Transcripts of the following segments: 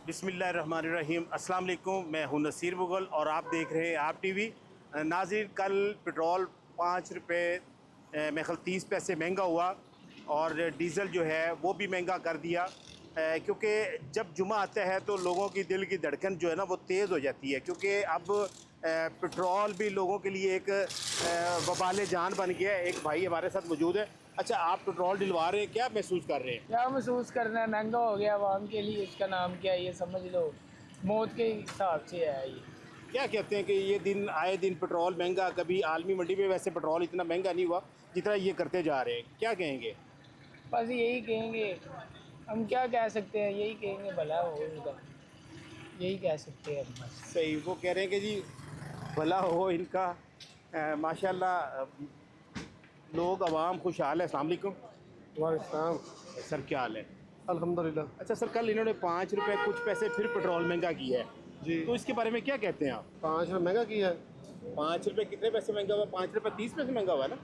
बिस्मिल्लाहिर्रहमानिर्रहीम। अस्सलाम वालेकुम। मैं हूं नसीर मुगल और आप देख रहे हैं आप टीवी। नाज़रीन, कल पेट्रोल 5 रुपये में 30 पैसे महंगा हुआ और डीज़ल जो है वो भी महंगा कर दिया, क्योंकि जब जुमा आता है तो लोगों की दिल की धड़कन जो है ना वो तेज़ हो जाती है, क्योंकि अब पेट्रोल भी लोगों के लिए एक वबाल जान बन गया है। एक भाई हमारे साथ मौजूद है। अच्छा, आप पेट्रोल डलवा रहे हैं, क्या महसूस कर रहे हैं? क्या महसूस करना है, महंगा हो गया आवाम के लिए। इसका नाम क्या है, ये समझ लो मौत के हिसाब से है ये। क्या कहते हैं कि ये दिन आए दिन पेट्रोल महंगा, कभी आलमी मंडी में वैसे पेट्रोल इतना महंगा नहीं हुआ जितना ये करते जा रहे हैं, क्या कहेंगे? बस यही कहेंगे, हम क्या कह सकते हैं, यही कहेंगे भला हो इनका, यही कह सकते हैं हम बस। सही, वो कह रहे हैं कि जी भला हो इनका। माशाल्लाह लोग आवाम खुशहाल है। अस्सलाम वालेकुम। वालेकुम सर, क्या हाल है? अल्हम्दुलिल्लाह। अच्छा सर, कल इन्होंने 5 रुपये कुछ पैसे फिर पेट्रोल महंगा किया है, जी, तो इसके बारे में क्या कहते हैं आप? 5 रुपये महंगा किया है। 5 रुपये कितने पैसे महंगा हुआ? 5 रुपये 30 पैसे महंगा हुआ है ना?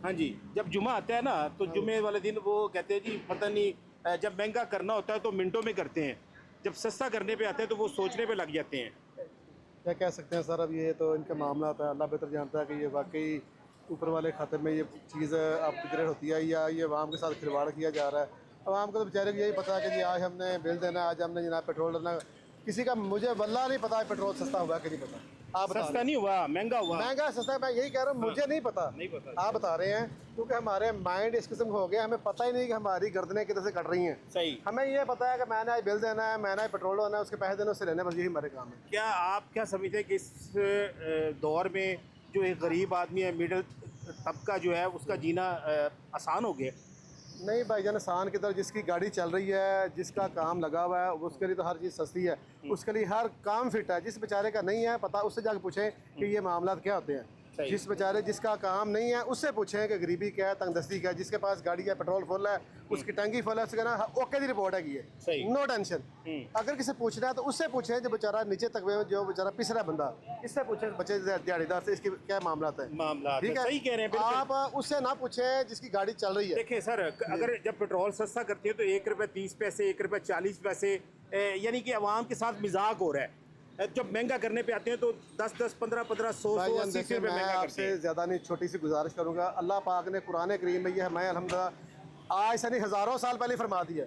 हाँ जी, जब जुमा आता है ना तो जुमे वाले दिन वो कहते हैं जी पता नहीं, जब महंगा करना होता है तो मिनटों में करते हैं, जब सस्ता करने पे आते हैं तो वो सोचने पे लग जाते हैं। क्या कह सकते हैं सर, अब ये तो इनका मामला होता है, अल्लाह बेहतर जानता है कि ये वाकई ऊपर वाले खाते में ये चीज़ अब डिक्लेयर होती है या ये आवाम के साथ खिलवाड़ किया जा रहा है। आवाम को तो बेचारे को यही पता है कि जी आज हमने बिल देना, आज हमने जनाब पेट्रोल डालना। किसी का मुझे वल्लाह नहीं पता है पेट्रोल सस्ता हुआ कि नहीं पता। आप बता सस्ता नहीं हुआ, महंगा हुआ। महंगा सस्ता, मैं यही कह रहा हूँ, मुझे नहीं पता, नहीं पता। आप बता रहे हैं, क्योंकि हमारे माइंड इस किस्म हो गया, हमें पता ही नहीं कि हमारी गर्दनें किधर से कट रही हैं। सही, हमें ये पता है कि मैंने आज बिल देना है, मैंने पेट्रोल होना है, उसके पैसे देने, उससे लेने, बस यही हमारे काम है। क्या आप क्या समझते हैं कि इस दौर में जो एक गरीब आदमी है, मिडिल तबका जो है, उसका जीना आसान हो गया? नहीं भाईजान, आसान की तरफ, जिसकी गाड़ी चल रही है, जिसका काम लगा हुआ है, उसके लिए तो हर चीज़ सस्ती है, उसके लिए हर काम फिट है। जिस बेचारे का नहीं है पता, उससे जाकर पूछें कि ये मामला क्या होते हैं। जिस बेचारे जिसका काम नहीं है उससे पूछें कि गरीबी क्या है, तंगदस्ती क्या है। जिसके पास गाड़ी है, पेट्रोल फुल है, उसकी टंकी फुल है, उससे कहना ओके की रिपोर्ट है कि ये नो टेंशन। अगर किसी पूछना है तो उससे पूछें जो बेचारा नीचे तक में, जो बेचारा पिछड़ा बंदा, इससे पूछें बच्चे दिहाड़ीदार से इसकी क्या मामला है। मामला ठीक है, सही कह रहे हैं। आप उससे ना पूछें जिसकी गाड़ी चल रही है। देखिए सर, अगर जब पेट्रोल सस्ता करती है तो 1 रुपये 30 पैसे, 1 रुपये 40 पैसे, यानी कि अवाम के साथ मजाक हो रहा है। जब महंगा करने पे आते हैं तो 10-10, 15-15, 100-100, 80 रुपये महंगा करते हैं। आपसे ज़्यादा नहीं, छोटी सी गुजारिश करूंगा। अल्लाह पाक ने कुरान करीम में ये हमें अल्हम्दुलिल्लाह आज से नहीं हज़ारों साल पहले फरमा दिया।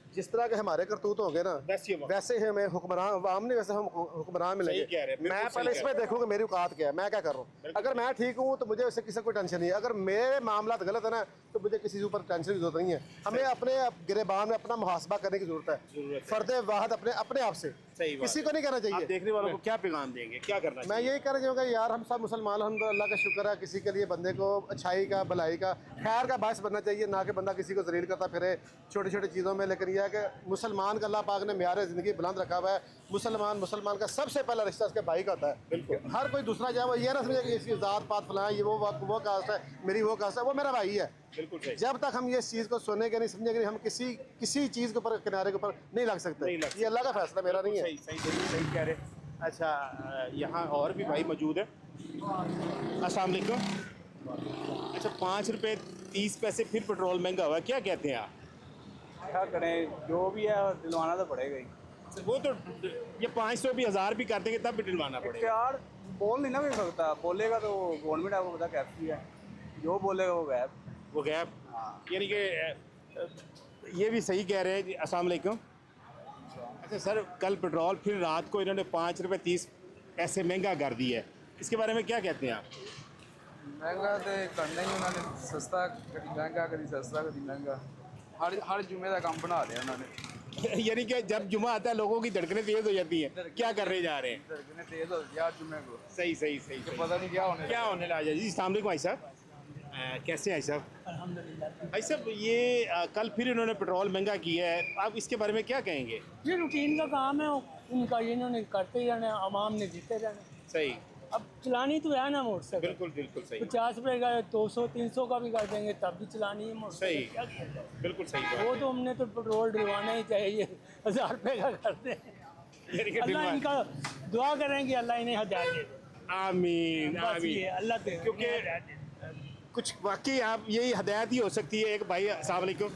जिस तरह के हमारे करतूत होंगे ना, वैसे ही हमें हुक्मरान आवाम नहीं, वैसे हम हुक्मरान मिलेंगे। मैं पहले इसमें देखूँ कि मेरी औकात क्या है, मैं क्या कर रहा हूँ। अगर मैं ठीक हूँ तो मुझे उससे किसी को टेंशन नहीं है। अगर मेरे मामला गलत है ना तो मुझे किसी के ऊपर टेंशन की जरूरत नहीं है। हमें अपने गिरेबान में अपना मुहासबा करने की जरूरत है, फर्द वाहद अपने आप से, किसी को नहीं कहना चाहिए। देखने वालों को क्या पैगाम देंगे, क्या करना मैं यही कहना चाहूँगा, यार हम सब मुसलमान, अल्लाह का शुक्र है, किसी के लिए बंदे को अच्छाई का, भलाई का, खैर का बायस बनना चाहिए, ना कि बंदा किसी को जलील करता फिरे छोटी छोटी चीज़ों में। लेकिन यह है कि मुसलमान का अल्लाह पाक ने म्यार ज़िंदगी बुलंद रखा हुआ है। मुसलमान का सबसे पहला रिश्ता उसके भाई का होता है। बिल्कुल, हर कोई दूसरा जाए वो ये ना समझे कि इसकी ज़ात पात फलाना, ये वो कास्ट है, मेरी वो कास्ट है, वो मेरा भाई है। बिल्कुल सही। जब तक हम ये चीज़ को सुनेंगे नहीं, समझेंगे नहीं, हम किसी चीज़ के ऊपर, किनारे के ऊपर नहीं लग सकते। ये अल्लाह का फैसला, मेरा नहीं है। सही कह रहे। अच्छा, यहाँ और भी भाई मौजूद है। अस्सलाम वालेकुम। अच्छा, 5 रुपये 30 पैसे फिर पेट्रोल महंगा हुआ है, क्या कहते हैं आप? क्या करें, जो भी है दिलवाना तो पड़ेगा ही। वो तो ये 500 भी 1000 भी कर देंगे तब भी दिलवाना पड़ेगा। यार बोल नहीं ना भी सकता, बोलेगा तो गवर्नमेंट आपको पता कैसी है, जो बोलेगा वो गैप। यानी कि ये भी सही कह रहे हैं जी। अस्सलाम वालेकुम। अच्छा सर, कल पेट्रोल फिर रात को इन्होंने 5 रुपये 30 पैसे महंगा कर दिया है, इसके बारे में क्या कहते हैं आप? महंगा तो करना ही उन्होंने, सस्ता कभी महंगा, कभी सस्ता कभी महंगा, हर जुमे का काम बना दिया उन्होंने। यानी कि जब जुमा आता है लोगों की धड़कनें तेज हो जाती हैं, क्या करने जा रहे हैं? धड़कनें तेज हो यार जुमे को। सही पता नहीं क्या होने लगा जी। अस्सलाम वालेकुम भाई साहब, कैसे हैं भाई साहब? अल्हम्दुलिल्लाह। भाई साहब, ये कल फिर इन्होंने पेट्रोल महंगा किया है, आप इसके बारे में क्या कहेंगे? ये रूटीन का काम है उनका, इन्होंने करते ही रहना, आवाम ने जीते रहना। सही, अब चलानी तो है ना मोटरसाइकिल। बिल्कुल सही। 50 रुपये का 200-300 का भी कर देंगे तब भी चलानी है मोटरसाइकिल। सही, क्या किया जाए? बिल्कुल सही। वो तो हमने तो पेट्रोल डलवाना ही चाहिए, 1000 रुपये का कर दें। अल्लाह इनका दुआ करें कि अल्लाह इन्हें हिदायत दे दे। आमीन बस आमीन। ये अल्लाह दे, क्योंकि कुछ वाकई आप यही हदायत ही हो सकती है। एक भाई, अस्सलाम वालेकुम,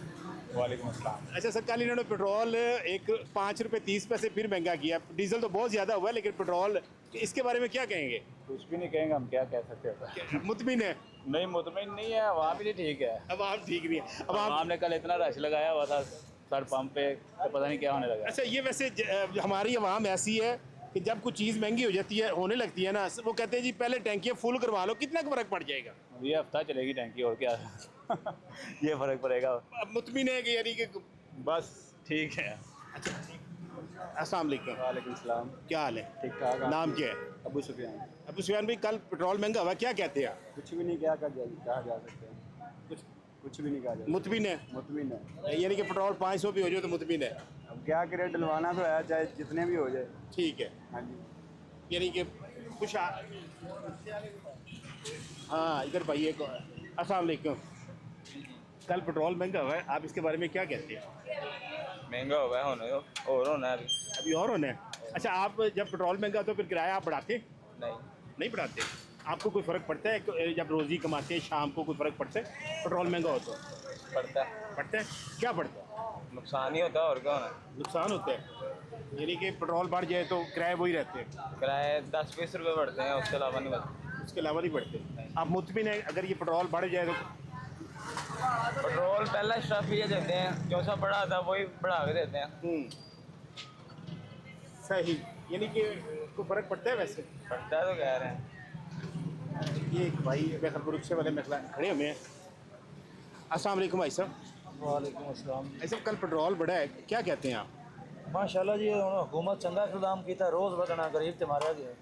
वालेकुम अस्सलाम। अच्छा सर, कल इन्होंने पेट्रोल एक 5 रुपये 30 पैसे फिर महंगा किया। डीजल तो बहुत ज़्यादा हुआ है, लेकिन पेट्रोल, इसके बारे में क्या कहेंगे? कुछ भी नहीं कहेंगे, हम क्या कह सकते हैं। मुतमिन है? नहीं मुतमिन नहीं है, आवाम ही नहीं ठीक है। अब आप ठीक नहीं है। अब आप, आवाम ने कल इतना रश लगाया हुआ था सर पंप पे, तो पता नहीं क्या होने लगा। अच्छा ये वैसे हमारी आवाम ऐसी है कि जब कुछ चीज़ महंगी हो जाती है, होने लगती है ना, वो कहते हैं जी पहले टैंकियाँ फुल करवा लो, कितना फ़र्क पड़ जाएगा? ये हफ्ता चलेगी टैंकी और क्या ये फ़र्क पड़ेगा। अब मुतमिन है कि यानी कि बस ठीक है। अस्सलाम वालेकुम। वालेकुम सलाम। क्या हाल है? ठीक ठाक। नाम क्या है? अबू सुफियान। अबू सुफियान भाई, कल पेट्रोल महंगा हुआ, क्या कहते हैं आप? कुछ भी नहीं कहा जा सकते हैं, कुछ भी नहीं कहा जा सकता। मुतमिन है? मुतमिन है। यानी कि पेट्रोल 500 भी हो जाए तो मुतमिन है? अब क्या करे, डलवाना तो है चाहे जितने भी हो जाए। ठीक है। हाँ जी। यानी कि कुछ हाँ, इधर भाई एक अस्सलाम वालेकुम। कल पेट्रोल महंगा हुआ है, आप इसके बारे में क्या कहते हैं? महंगा हुआ है, होने और होना है अभी और होना है? अच्छा, आप जब पेट्रोल महंगा होता है फिर किराया आप बढ़ाते? नहीं। नहीं बढ़ाते? आपको कोई फ़र्क पड़ता है जब रोज़ी कमाते हैं शाम को कोई फ़र्क पड़ता है पेट्रोल महंगा हो तो? पड़ता है। पड़ता है? क्या पड़ता है? नुकसान ही होता है और क्या होना है। नुकसान होता है, यानी कि पेट्रोल बढ़ जाए तो किराए वही रहते हैं? किराए 10-20 रुपये बढ़ते हैं, उसके अलावा नहीं बढ़ते। उसके अलावा नहीं बढ़ते? आप मुतमिन है अगर ये पेट्रोल बढ़ जाए तो? पेट्रोल पहला स्टॉप ये देते हैं, जो सा बढ़ा था वही बढ़ा के देते हैं। सही, यानी कि कोई फ़र्क पड़ता है वैसे? पड़ता है तो कह रहे हैं। ये एक भाई रिक्शे वाले मसला खड़े हुए हैं। अस्सलाम वालेकुम भाई साहब। वालेकुम अस्सलाम। ऐसे कल पेट्रोल बढ़ा है, क्या कहते हैं आप? माशाल्लाह जी, हुकूमत चंगा इकदाम किया, रोज़ बदना, गरीब तो मारा गया,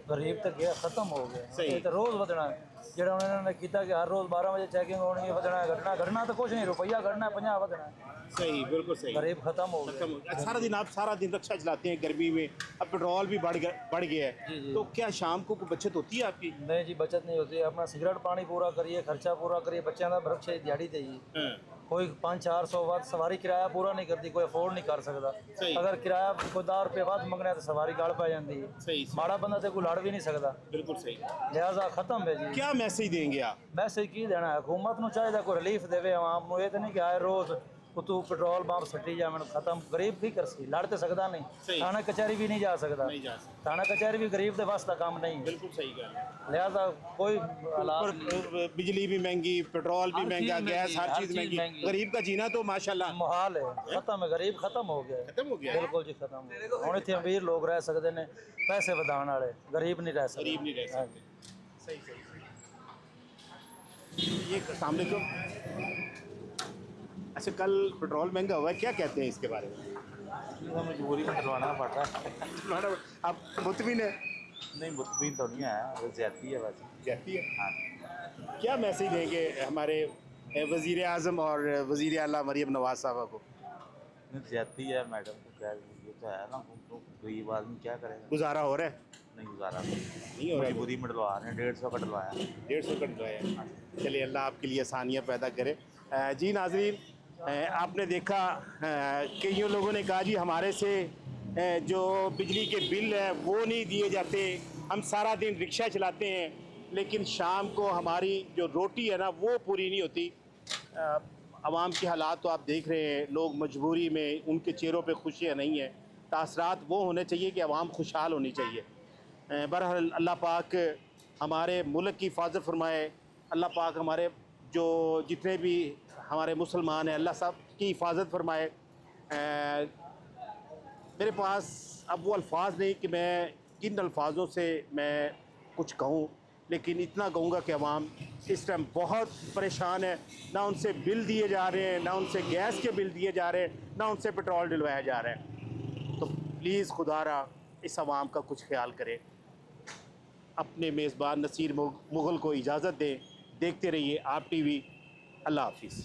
गरीब तो गया खत्म हो गया। सही। ये तो रोज़ बदना है जो उन्होंने किया कि हर रोज़ 12 बजे चेकिंग होनी है, बदना है, घटना तो कुछ नहीं, रुपया घटना है, 50 बदना है, सही, बिल्कुल सही। गरीब खत्म हो गया। खत्म हो गया। सारा दिन आप सारा दिन रिक्शा चलाते हैं गर्मी में, अब पेट्रोल भी बढ़ गया है, जी, जी। तो क्या शाम को कोई बचत होती है आपकी? नहीं जी, बचत नहीं होती। अपना सिगरेट पानी पूरा करिए, खर्चा पूरा करिए, बच्चों का बरक्शे दिहाड़ी देइए। हाँ, कोई 500-400 वध सवारी किराया पूरा नहीं करती, कोई अफोर्ड नहीं कर सकता। सही। अगर किराया कोई 10 रुपये वध मंगना तो सवारी गल पै जाती है। सही, माड़ा बंदा तो कोई लड़ भी नहीं सकता, बिल्कुल सही। लिहाजा खत्म है जी। क्या मैसेज देंगे आप? मैसेज की देना है, हुकूमत को चाहिए कोई रिलीफ देवे आवाम को, ये तो नहीं कि आए रोज़ तू पेट्रोल पंप सट्टी जा मैं खत्म। गरीब की कर सी, लड़ तो सकता नहीं, सही। थाना कचहरी भी नहीं जा सकता, नहीं जा सकते, थाना कचहरी भी गरीब के वास्ता काम नहीं, बिल्कुल सही गल है। लिहाजा कोई हालात ऊपर बिजली भी महंगी, पेट्रोल भी हर महंगा, चीज़ गैस महंगी, हर हर चीज़ चीज़ महंगी, महंगी। गरीब का जीना तो माशाल्लाह मुहाल है, खत्म है, गरीब खत्म हो गया, खत्म हो गया। बिल्कुल जी खत्म हो गया। हुण इत्थे अमीर लोग रह सकते हैं, पैसे वधाउण वाले, गरीब नहीं रह सकते। गरीब नहीं रह सकते। सही सही सही। ये सामने तो अच्छा, कल पेट्रोल महंगा हुआ है, क्या कहते हैं इसके बारे में? मजबूरी में डलवाना पड़ रहा है। मैडम, आप मुतमिन है? नहीं मुतमिन तो नहीं है, वो ज्यादती है वैसे। कहती है। हाँ, क्या मैसेज देंगे हमारे वज़ीर आज़म और वज़ीर आला मरीम नवाज साहबा को? नहीं ज्यादती है मैडम को, क्या ये तो है ना, तो गरीब आदमी क्या करेगा। गुजारा हो रहा है? नहीं गुजारा नहीं हो रहा। मजबूरी में डलवा रहे हैं, 150 का डलवाया। 150 का डलवाया। चलिए, अल्लाह आपके लिए आसानियाँ पैदा करे। जी नाज़रीन, आपने देखा कईयों लोगों ने कहा जी हमारे से जो बिजली के बिल है वो नहीं दिए जाते, हम सारा दिन रिक्शा चलाते हैं, लेकिन शाम को हमारी जो रोटी है ना वो पूरी नहीं होती। आवाम के हालात तो आप देख रहे हैं, लोग मजबूरी में, उनके चेहरों पे खुशियाँ नहीं हैं। तासरात वो होने चाहिए कि आवाम खुशहाल होनी चाहिए। बहरहाल अल्लाह पाक हमारे मुल्क की हिफाजत फरमाए, अल्लाह पाक हमारे जो जितने भी हमारे मुसलमान हैं अल्लाह सब की हिफाजत फरमाए। मेरे पास अब वो अल्फाज नहीं कि मैं किन अल्फाजों से मैं कुछ कहूँ, लेकिन इतना कहूँगा कि अवाम इस टाइम बहुत परेशान है। ना उनसे बिल दिए जा रहे हैं, ना उनसे गैस के बिल दिए जा रहे हैं, ना उनसे पेट्रोल डलवाया जा रहा है। तो प्लीज़ खुदारा इस अवाम का कुछ ख्याल करें। अपने मेज़बान नसीर मुग़ल को इजाज़त दें। देखते रहिए आप टीवी। अल्लाह हाफिज़।